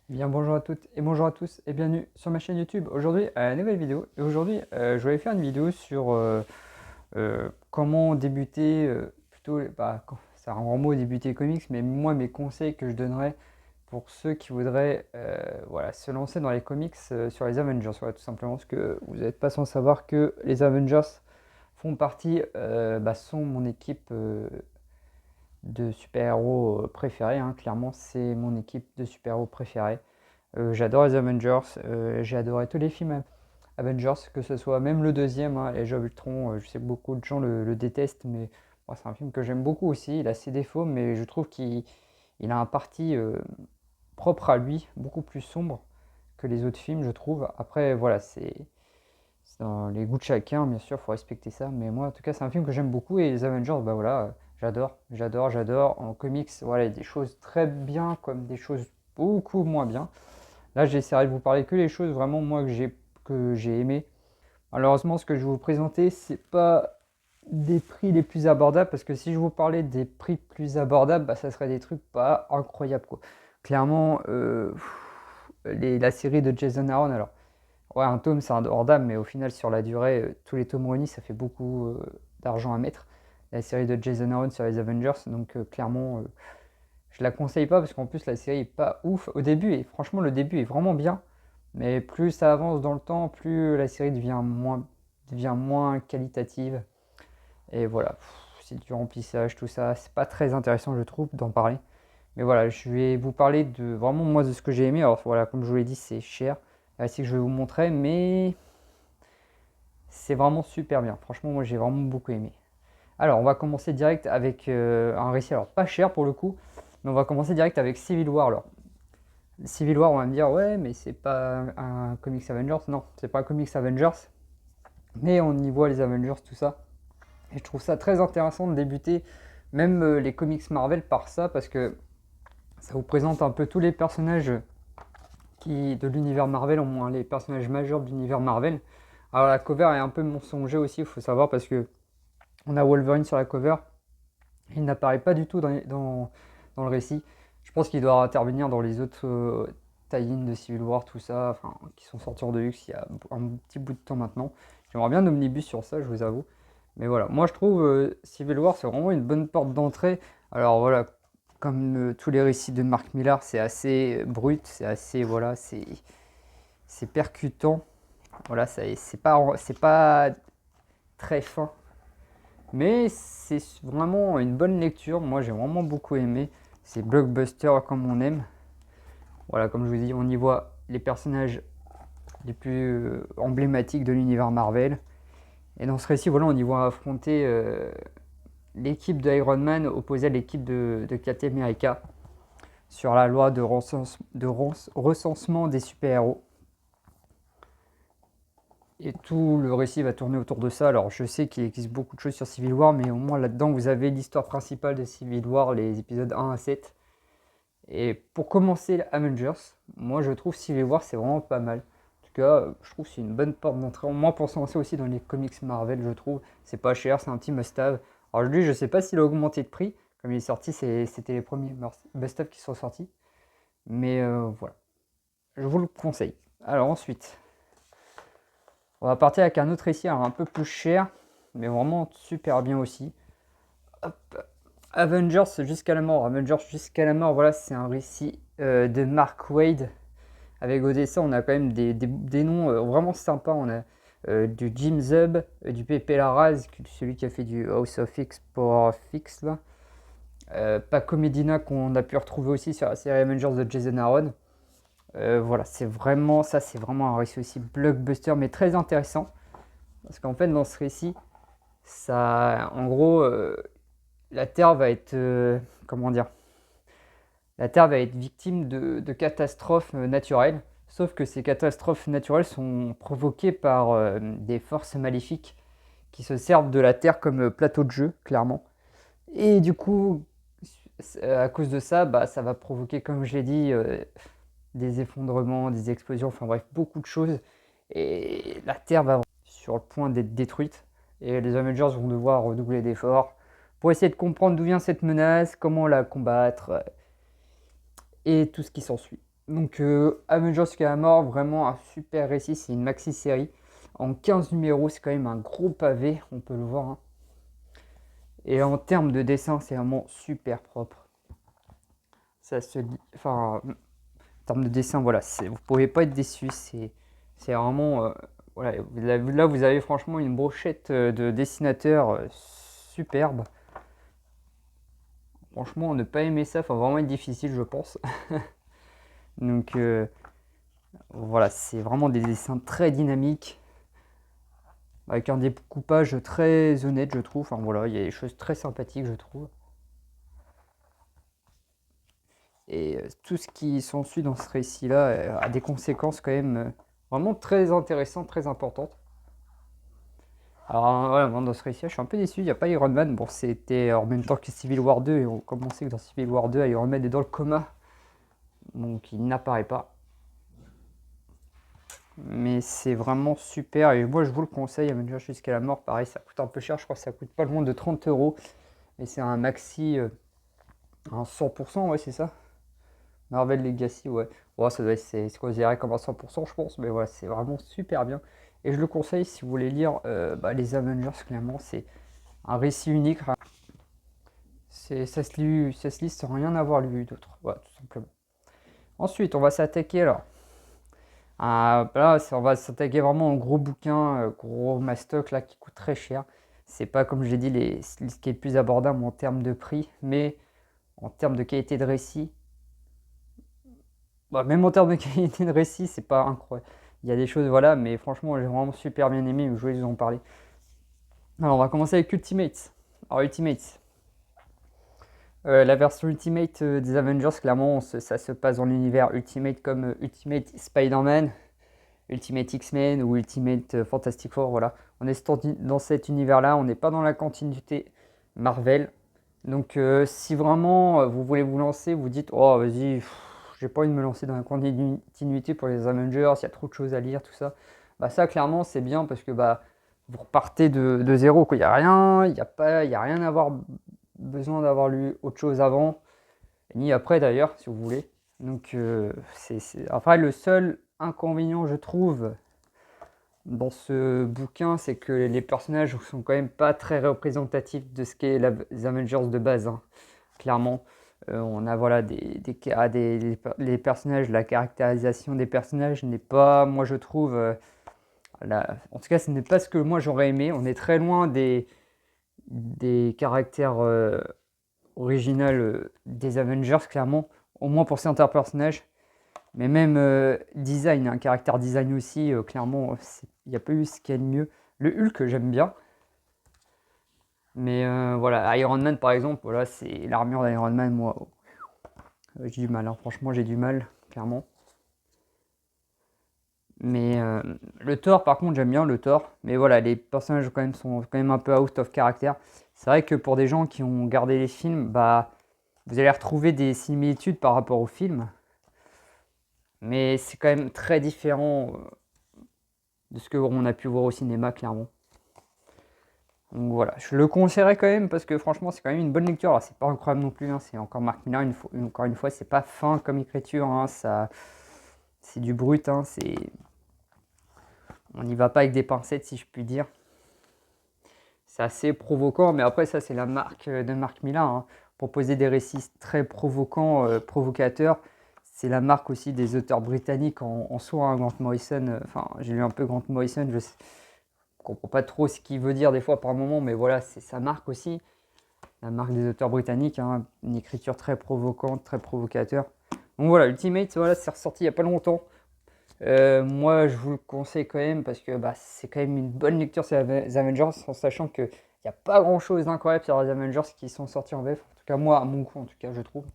Bien, bonjour à toutes et bonjour à tous et bienvenue sur ma chaîne YouTube. Aujourd'hui, nouvelle vidéo. Et aujourd'hui, je voulais faire une vidéo sur comment débuter, c'est un grand mot débuter les comics, mais moi, mes conseils que je donnerais pour ceux qui voudraient voilà, se lancer dans les comics sur les Avengers. Voilà, tout simplement parce que vous n'êtes pas sans savoir que les Avengers sont mon équipe de super-héros préférée, hein. Clairement, c'est mon équipe de super-héros préférée. J'adore les Avengers, j'ai adoré tous les films Avengers, que ce soit même le deuxième, hein, Les Jeux Ultron, je sais que beaucoup de gens le détestent, mais moi, c'est un film que j'aime beaucoup aussi. Il a ses défauts, mais je trouve qu'il a un parti propre à lui, beaucoup plus sombre que les autres films, je trouve. Après, voilà, c'est dans les goûts de chacun, bien sûr, il faut respecter ça, mais moi, en tout cas, c'est un film que j'aime beaucoup, et les Avengers, bah voilà, j'adore. En comics, voilà, il y a des choses très bien, comme des choses beaucoup moins bien. Là, j'essaierai de vous parler que les choses vraiment moi que j'ai aimé. Malheureusement, ce que je vais vous présenter, c'est pas des prix les plus abordables parce que si je vous parlais des prix plus abordables, bah, ça serait des trucs pas incroyables quoi. Clairement, la série de Jason Aaron, alors ouais, un tome c'est abordable, mais au final sur la durée, tous les tomes réunis, ça fait beaucoup d'argent à mettre. La série de Jason Aaron sur les Avengers, donc clairement, je la conseille pas parce qu'en plus la série est pas ouf au début et franchement le début est vraiment bien, mais plus ça avance dans le temps, plus la série devient moins qualitative et voilà, c'est du remplissage tout ça, c'est pas très intéressant je trouve d'en parler. Mais voilà, je vais vous parler de vraiment moi de ce que j'ai aimé. Alors voilà, comme je vous l'ai dit, c'est cher. C'est que je vais vous montrer, mais c'est vraiment super bien. Franchement, moi j'ai vraiment beaucoup aimé. Alors, on va commencer direct avec un récit, alors pas cher pour le coup, mais on va commencer direct avec Civil War. Alors, Civil War, on va me dire, ouais, mais c'est pas un comics Avengers. Non, c'est pas un comics Avengers, mais on y voit les Avengers, tout ça. Et je trouve ça très intéressant de débuter même les comics Marvel par ça, parce que ça vous présente un peu tous les personnages de l'univers Marvel, au moins les personnages majeurs de l'univers Marvel. Alors, la cover est un peu mensonger aussi, il faut savoir, parce que on a Wolverine sur la cover. Il n'apparaît pas du tout dans le récit. Je pense qu'il doit intervenir dans les autres tie-in de Civil War, tout ça, enfin, qui sont sortis en deluxe il y a un petit bout de temps maintenant. J'aimerais bien un omnibus sur ça, je vous avoue. Mais voilà, moi je trouve Civil War, c'est vraiment une bonne porte d'entrée. Alors voilà, comme tous les récits de Mark Millar, c'est assez brut, c'est assez, voilà, c'est percutant. Voilà, c'est pas très fin. Mais c'est vraiment une bonne lecture. Moi, j'ai vraiment beaucoup aimé. C'est blockbuster comme on aime. Voilà, comme je vous dis, on y voit les personnages les plus emblématiques de l'univers Marvel. Et dans ce récit, voilà, on y voit affronter l'équipe de Iron Man opposée à l'équipe de Captain America sur la loi de recensement des super-héros. Et tout le récit va tourner autour de ça. Alors je sais qu'il existe beaucoup de choses sur Civil War, mais au moins là-dedans vous avez l'histoire principale de Civil War, les épisodes 1 à 7. Et pour commencer Avengers, moi je trouve Civil War c'est vraiment pas mal. En tout cas, je trouve que c'est une bonne porte d'entrée. Moi pour se lancer aussi dans les comics Marvel, je trouve. C'est pas cher, c'est un petit must-have. Alors lui, je sais pas s'il a augmenté de prix. Comme il est sorti, c'était les premiers must-have qui sont sortis. Mais voilà, je vous le conseille. Alors ensuite, on va partir avec un autre récit alors un peu plus cher, mais vraiment super bien aussi. Hop. Avengers jusqu'à la mort. Avengers jusqu'à la mort, voilà, c'est un récit de Mark Waid. Avec au dessin, on a quand même des noms vraiment sympas. On a du Jim Zub, du Pepe Larraz, celui qui a fait du House of X pour Fix là. Paco Medina qu'on a pu retrouver aussi sur la série Avengers de Jason Aaron. Voilà, c'est vraiment un récit aussi blockbuster, mais très intéressant. Parce qu'en fait, dans ce récit, ça, en gros, la Terre va être, comment dire, la Terre va être victime de catastrophes naturelles. Sauf que ces catastrophes naturelles sont provoquées par des forces maléfiques qui se servent de la Terre comme plateau de jeu, clairement. Et du coup, à cause de ça, bah, ça va provoquer, comme je l'ai dit, des effondrements, des explosions, enfin bref, beaucoup de choses. Et la Terre va sur le point d'être détruite. Et les Avengers vont devoir redoubler d'efforts pour essayer de comprendre d'où vient cette menace, comment la combattre et tout ce qui s'ensuit. Donc Avengers qui est à mort, vraiment un super récit, c'est une maxi-série. En 15 numéros, c'est quand même un gros pavé, on peut le voir, hein. Et en termes de dessin, c'est vraiment super propre. Ça se lit, enfin, en termes de dessin, voilà, vous pouvez pas être déçu. C'est vraiment, voilà, là vous avez franchement une brochette de dessinateurs superbes. Franchement, ne pas aimer ça, va vraiment être difficile, je pense. Donc voilà, c'est vraiment des dessins très dynamiques, avec un découpage très honnête, je trouve. Enfin voilà, il y a des choses très sympathiques, je trouve. Et tout ce qui s'ensuit dans ce récit-là a des conséquences quand même vraiment très intéressantes, très importantes. Alors voilà, moi, dans ce récit, je suis un peu déçu, il n'y a pas Iron Man. Bon, c'était en même temps que Civil War 2, et on commençait que dans Civil War 2, Iron Man est dans le coma, donc il n'apparaît pas. Mais c'est vraiment super, et moi je vous le conseille, Avengers jusqu'à la mort, pareil, ça coûte un peu cher, je crois que ça coûte pas loin de 30 €, mais c'est un maxi, un 100%, ouais, c'est ça. Marvel Legacy, ouais. Ouais, ça doit être, c'est considéré comme un 100%, je pense, mais voilà, c'est vraiment super bien. Et je le conseille si vous voulez lire les Avengers, clairement, c'est un récit unique. Ça se lit sans rien avoir lu d'autre, voilà, tout simplement. Ensuite, on va s'attaquer alors. Là, on va s'attaquer vraiment au gros bouquin, gros mastoc là qui coûte très cher. C'est pas comme j'ai dit ce qui est le plus abordable en termes de prix, mais en termes de qualité de récit, bah, même en termes de qualité de récit, c'est pas incroyable. Il y a des choses, voilà, mais franchement, j'ai vraiment super bien aimé, je voulais vous en parler. Alors, on va commencer avec Ultimate. Alors, Ultimate. La version Ultimate des Avengers, clairement, ça se passe dans l'univers Ultimate comme Ultimate Spider-Man, Ultimate X-Men ou Ultimate Fantastic Four, voilà. On est dans cet univers-là, on n'est pas dans la continuité Marvel. Donc si vraiment vous voulez vous lancer, vous dites oh vas-y, j'ai pas envie de me lancer dans la continuité pour les Avengers, il y a trop de choses à lire, tout ça. Bah ça clairement c'est bien parce que bah vous repartez de zéro, quoi. Il n'y a rien, il y a rien à avoir besoin d'avoir lu autre chose avant, ni après d'ailleurs, si vous voulez. Donc enfin le seul inconvénient je trouve dans ce bouquin, c'est que les personnages sont quand même pas très représentatifs de ce qu'est les Avengers de base, hein. Clairement, on a voilà les personnages, la caractérisation des personnages n'est pas, moi je trouve, en tout cas ce n'est pas ce que moi j'aurais aimé. On est très loin des caractères originaux des Avengers, clairement, au moins pour certains personnages. Mais même design, un caractère design aussi, clairement, il n'y a pas eu ce qu'il y a de mieux. Le Hulk, j'aime bien. Mais voilà, Iron Man par exemple, voilà, c'est l'armure d'Iron Man, moi, j'ai du mal, hein. Franchement, j'ai du mal, clairement. Mais le Thor, par contre, j'aime bien le Thor. Mais voilà, les personnages quand même, sont quand même un peu out of character. C'est vrai que pour des gens qui ont gardé les films, bah, vous allez retrouver des similitudes par rapport au film. Mais c'est quand même très différent de ce qu'on a pu voir au cinéma, clairement. Donc voilà, je le conseillerais quand même parce que franchement, c'est quand même une bonne lecture. Alors, c'est pas incroyable non plus, hein, c'est encore Mark Millar, encore une fois, c'est pas fin comme écriture, hein, c'est du brut, hein, on n'y va pas avec des pincettes, si je puis dire. C'est assez provoquant, mais après, ça, c'est la marque de Mark Millar, hein. Proposer des récits très provocants, provocateurs, c'est la marque aussi des auteurs britanniques en soi, hein. Grant Morrison, enfin, j'ai lu un peu Grant Morrison, je comprends pas trop ce qu'il veut dire des fois par moment, mais voilà, c'est sa marque aussi, la marque des auteurs britanniques, hein, une écriture très provocante, très provocateur. Donc voilà, Ultimate, voilà, c'est ressorti il y a pas longtemps. Moi, je vous le conseille quand même parce que bah, c'est quand même une bonne lecture sur les Avengers, en sachant qu'il n'y a pas grand chose d'incroyable sur les Avengers qui sont sortis en VF. En tout cas, moi, à mon goût, en tout cas, je trouve.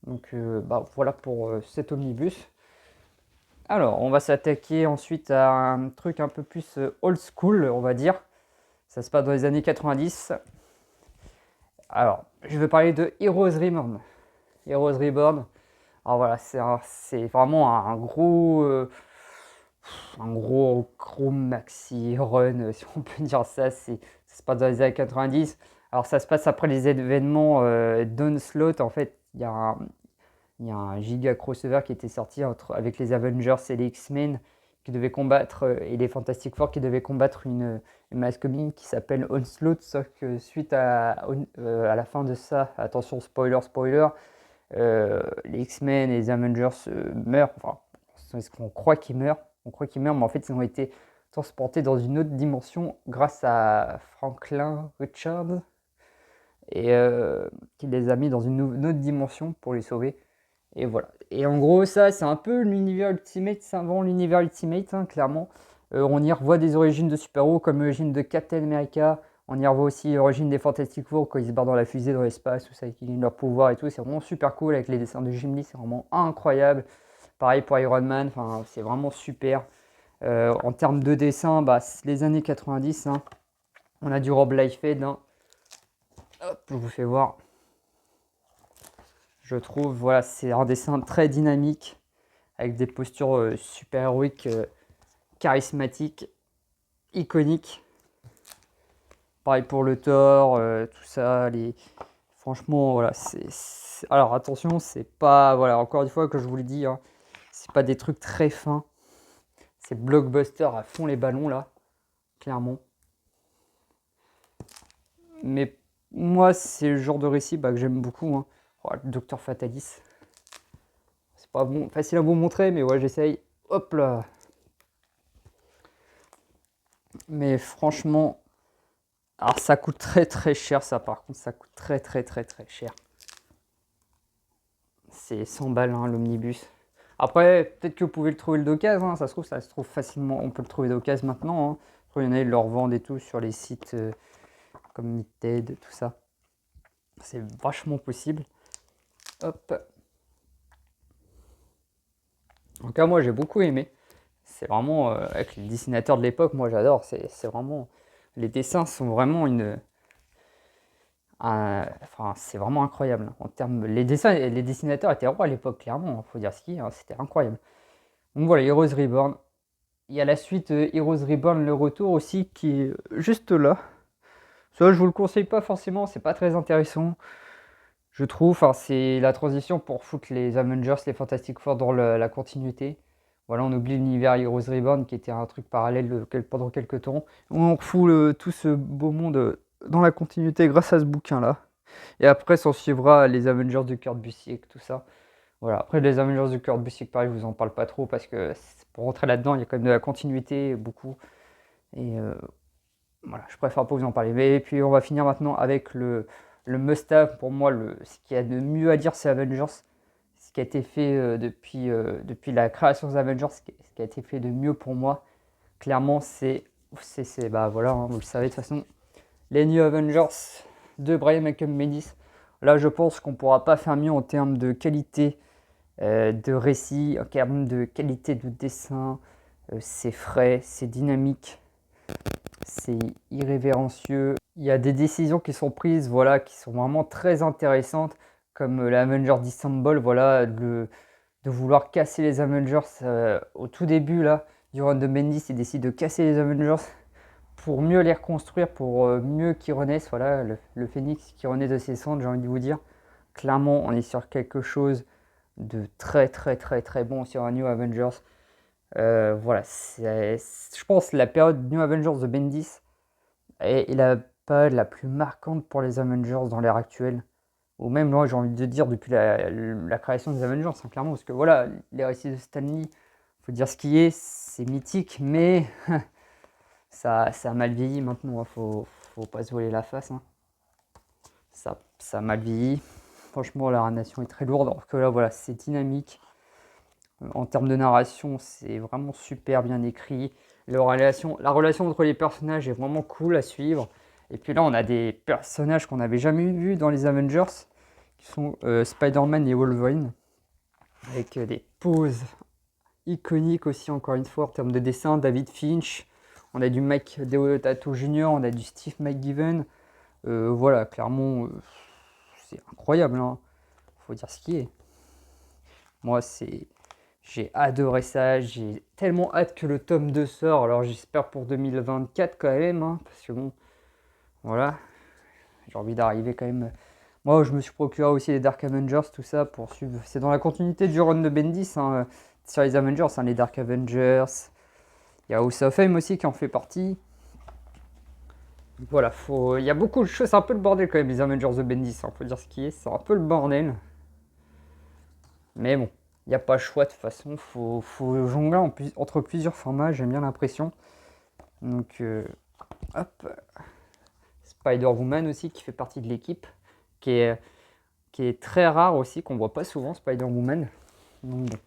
Donc bah, voilà pour cet omnibus. Alors, on va s'attaquer ensuite à un truc un peu plus old school, on va dire. Ça se passe dans les années 90. Alors, je vais parler de Heroes Reborn. Heroes Reborn. Alors voilà, c'est vraiment un gros maxi run, si on peut dire ça. Ça se passe dans les années 90. Alors ça se passe après les événements d'Onslaught. En fait, il y a il y a un giga crossover qui était sorti avec les Avengers et les X-Men qui devaient combattre, et les Fantastic Four qui devaient combattre une mass commune qui s'appelle Onslaught, sauf que suite à la fin de ça, attention spoiler, les X-Men et les Avengers meurent, enfin, c'est ce qu'on croit qu'ils meurent, mais en fait ils ont été transportés dans une autre dimension grâce à Franklin Richards, et qui les a mis dans une autre dimension pour les sauver. Et voilà. Et en gros, ça, c'est un peu l'univers Ultimate, c'est avant l'univers Ultimate, hein, clairement. On y revoit des origines de super-héros comme l'origine de Captain America. On y revoit aussi l'origine des Fantastic Four quand ils se barrent dans la fusée, dans l'espace, tout ça, qui gagnent leur pouvoir et tout. C'est vraiment super cool avec les dessins de Jim Lee, c'est vraiment incroyable. Pareil pour Iron Man, enfin, c'est vraiment super. En termes de dessin, bah, les années 90, hein, on a du Rob Liefeld, hein. Hop, je vous fais voir. Je trouve, voilà, c'est un dessin très dynamique, avec des postures super héroïques, charismatiques, iconiques. Pareil pour le Thor, tout ça. Franchement, voilà, alors attention, c'est pas, voilà, encore une fois que je vous le dis, hein, c'est pas des trucs très fins. C'est blockbuster à fond les ballons là, clairement. Mais moi, c'est le genre de récit que j'aime beaucoup, hein. Oh, le Docteur Fatalis. C'est pas bon, facile à vous montrer, mais ouais, j'essaye. Hop là. Mais franchement, alors ça coûte très très cher, ça par contre, ça coûte très très très très cher. C'est 100 balles, hein, l'omnibus. Après, peut-être que vous pouvez le trouver d'occasion, hein, ça se trouve facilement, on peut le trouver d'occasion maintenant, hein. Il y en a, ils le revendent et tout sur les sites comme Mitted, tout ça. C'est vachement possible. Hop. En tout cas, moi j'ai beaucoup aimé. C'est vraiment, avec les dessinateurs de l'époque, moi j'adore. C'est vraiment, les dessins sont vraiment enfin, c'est vraiment incroyable, hein. En termes, les dessinateurs étaient rois à l'époque, clairement. Faut dire ce qui est, hein, c'était incroyable. Donc voilà, Heroes Reborn. Il y a la suite Heroes Reborn, le retour aussi, qui est juste là. Ça, je vous le conseille pas forcément, c'est pas très intéressant, je trouve. Enfin, c'est la transition pour foutre les Avengers, les Fantastic Four dans la continuité. Voilà, on oublie l'univers Heroes Reborn qui était un truc parallèle pendant quelques temps. On refoule tout ce beau monde dans la continuité grâce à ce bouquin-là. Et après, s'en suivra les Avengers de Kurt Busiek, tout ça. Voilà, après les Avengers de Kurt Busiek, pareil, je vous en parle pas trop parce que pour rentrer là-dedans, il y a quand même de la continuité, beaucoup. Et voilà, je préfère pas vous en parler. Mais puis on va finir maintenant avec le must-have. Pour moi, ce qu'il y a de mieux à dire, c'est Avengers. Ce qui a été fait depuis la création des Avengers, ce qui a été fait de mieux pour moi, clairement, bah voilà, hein, vous le savez de toute façon, les New Avengers de Brian Michael Bendis. Là, je pense qu'on pourra pas faire mieux en termes de qualité de récit, en termes de qualité de dessin. C'est frais, c'est dynamique, c'est irrévérencieux. Il y a des décisions qui sont prises, voilà, qui sont vraiment très intéressantes, comme l'Avenger Disassemble, voilà, de vouloir casser les Avengers au tout début là, du run de Bendis, il décide de casser les Avengers pour mieux les reconstruire, pour mieux qu'ils renaissent, voilà, le phénix qui renaît de ses cendres, j'ai envie de vous dire. Clairement, on est sur quelque chose de très très très très bon sur un New Avengers. Voilà, je pense la période New Avengers de Bendis est la période la plus marquante pour les Avengers dans l'ère actuelle. Ou même, moi, j'ai envie de dire, depuis la création des Avengers, hein, clairement, parce que voilà, les récits de Stan Lee, faut dire ce qui est, c'est mythique, mais ça a mal vieilli maintenant, hein, faut pas se voiler la face, hein. Ça a mal vieilli. Franchement, la narration est très lourde, alors que là, voilà, c'est dynamique. En termes de narration, c'est vraiment super bien écrit. La relation entre les personnages est vraiment cool à suivre. Et puis là, on a des personnages qu'on n'avait jamais vus dans les Avengers, qui sont Spider-Man et Wolverine, avec des poses iconiques aussi, encore une fois, en termes de dessin. David Finch, on a du Mike Deodato Jr., on a du Steve McGiven. Voilà, clairement, c'est incroyable, hein. Faut dire ce qui est. Moi, j'ai adoré ça, j'ai tellement hâte que le tome 2 sort, alors j'espère pour 2024 quand même, hein, parce que bon, voilà, j'ai envie d'arriver quand même Moi, je me suis procuré aussi les Dark Avengers, tout ça, pour suivre. C'est dans la continuité du run de Bendis, hein, sur les Avengers, hein, les Dark Avengers. Il y a House of Fame aussi qui en fait partie. Voilà, il y a beaucoup de choses, c'est un peu le bordel quand même, les Avengers de Bendis, hein, faut dire ce qui est, c'est un peu le bordel. Mais bon, il n'y a pas le choix de toute façon, faut jongler entre plusieurs formats, j'aime bien l'impression. Donc, hop, Spider-Woman aussi qui fait partie de l'équipe, qui est, qui est très rare aussi, qu'on voit pas souvent, Spider-Woman. Donc bon,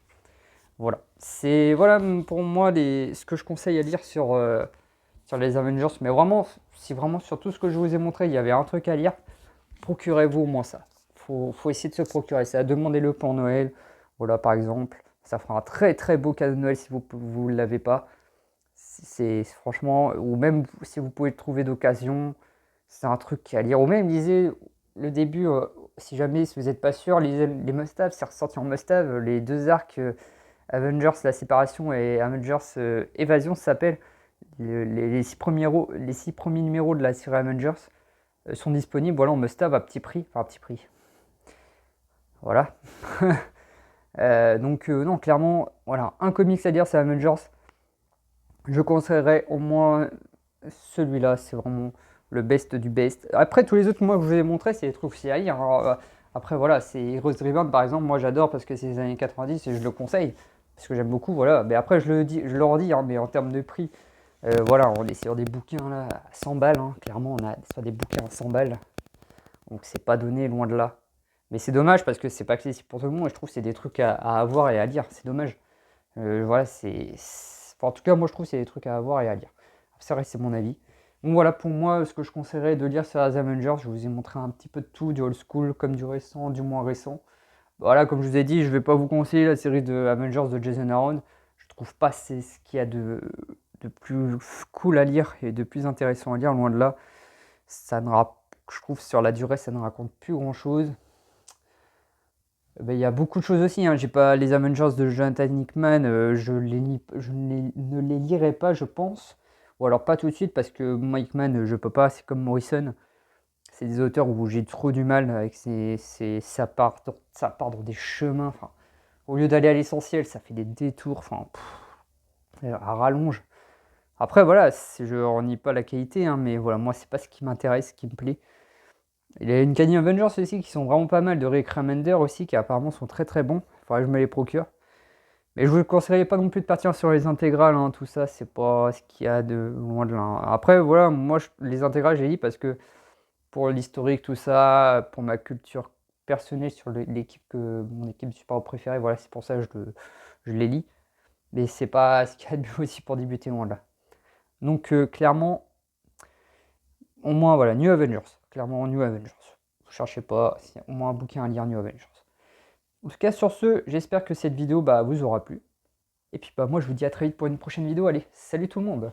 voilà. C'est voilà pour moi ce que je conseille à lire sur les Avengers. Mais vraiment, si vraiment sur tout ce que je vous ai montré, il y avait un truc à lire, procurez-vous au moins ça. Faut essayer de se procurer ça. Demandez-le pour Noël. Voilà, par exemple. Ça fera un très très beau cadeau de Noël si vous ne l'avez pas. C'est franchement, ou même si vous pouvez le trouver d'occasion, c'est un truc à lire. Ou même lisez le début, si jamais si vous n'êtes pas sûr, lisez les must-have, c'est ressorti en must-have, les deux arcs Avengers la séparation et Avengers Évasion s'appelle. Les 6 premiers numéros de la série Avengers sont disponibles voilà, en must-have à petit prix. Enfin, à petit prix. Voilà. Donc, non, clairement, voilà, un comics à lire, c'est Avengers. Je conseillerais au moins celui-là, c'est vraiment le best du best. Après, tous les autres, moi, que je vous ai montré, c'est des trucs aussi à lire. Alors, après, voilà, c'est Heroes Reborn, par exemple, moi j'adore parce que c'est les années 90 et je le conseille parce que j'aime beaucoup, voilà. Mais après, je le redis, hein, mais en termes de prix, voilà, on est sur des bouquins là à 100 balles, hein. Clairement, on a sur des bouquins à 100 balles, donc c'est pas donné loin de là. Mais c'est dommage parce que c'est pas accessible pour tout le monde et je trouve que c'est des trucs à avoir et à lire, c'est dommage. Voilà, enfin, en tout cas, moi je trouve que c'est des trucs à avoir et à lire. C'est vrai, c'est mon avis. Donc voilà, pour moi, ce que je conseillerais de lire sur les Avengers, je vous ai montré un petit peu de tout, du old school comme du récent, du moins récent. Voilà, comme je vous ai dit, je vais pas vous conseiller la série de Avengers de Jason Aaron. Je trouve pas c'est ce qu'il y a de plus cool à lire et de plus intéressant à lire, loin de là. Je trouve sur la durée, ça ne raconte plus grand chose. Ben, il y a beaucoup de choses aussi, hein. J'ai pas les Avengers de Jonathan Hickman, ne les lirai pas, je pense. Ou alors pas tout de suite parce que moi, Hickman, je peux pas, c'est comme Morrison. C'est des auteurs où j'ai trop du mal avec ça part dans des chemins. Enfin, au lieu d'aller à l'essentiel, ça fait des détours. Enfin, à rallonge. Après, voilà, je renie pas la qualité, hein, mais voilà, moi, c'est pas ce qui m'intéresse, ce qui me plaît. Il y a une Canny Avengers aussi qui sont vraiment pas mal, de Rick Remender aussi, qui apparemment sont très très bons. Il faudrait que je me les procure. Mais je vous conseillerais pas non plus de partir sur les intégrales, hein, tout ça, c'est pas ce qu'il y a de loin de là, hein. Après, voilà, moi, les intégrales, j'ai dit parce que pour l'historique, tout ça, pour ma culture personnelle sur mon équipe de super préférée, voilà, c'est pour ça que je les lis. Mais c'est pas ce qu'il y a de mieux aussi pour débuter loin de là. Donc, clairement, au moins, voilà, New Avengers. Clairement, New Avengers. Vous cherchez pas, c'est au moins un bouquin à lire New Avengers. En tout cas, sur ce, j'espère que cette vidéo vous aura plu. Et puis, moi, je vous dis à très vite pour une prochaine vidéo. Allez, salut tout le monde!